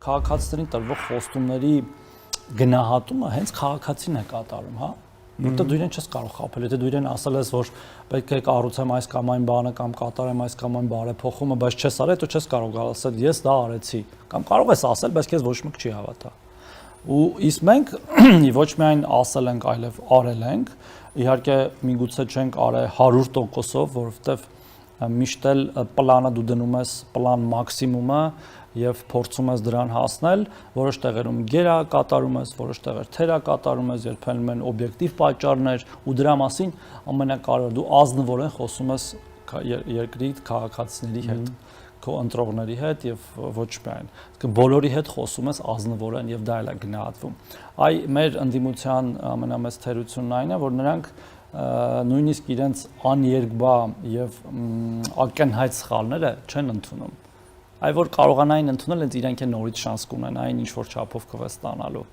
քաղաքացիներին տրվող խոստումների գնահատումը հենց քաղաքացին է կատարում, հա։ Որտեղ դու իրեն չես կարող խաբել, եթե դու իրեն ասել ես, որ պետք է կառուցեմ այս կամ այն բանը կամ կատարեմ այս կամ այն բարեփոխումը, բայց չես արել, դու չես կարող ասել ես դա արեցի, կամ կարող ես ասել, բայց քեզ ոչ մեկ չի հավատա։ Ու իսկ մենք ոչ միայն ասել ենք, այլև արել ենք, իհարկե միգուցե չենք արել 100%-ով, որովհետև միշտ էլ պլանը դու դնում ես պլան մաքսիմումը եւ փորձում ես դրան հասնել, որոշ տեղերում գերակատարում ես, որոշ տեղեր թերակատարում ես, երբեմն օբյեկտիվ պատճառներ ու դրա մասին ամենակարևորը դու ազնվորեն խոսում ես երկրի քաղաքացիների հետ, քո ընտրողների հետ եւ ոչ միայն։ Բոլորի հետ խոսում ես ազնվորեն եւ դա էլ է գնահատվում։ Այ մեր ընդդիմության ամենամեծ թերությունն այն է, որ նրանք նույնիսկ իրենց աներկբա եւ ակնհայտ սխալները չեն ընդունում։ Այ որ կարողանային ընդունել, հենց իրանք են նորից շանս կունենային ինչ որ չափով քվե ստանալու։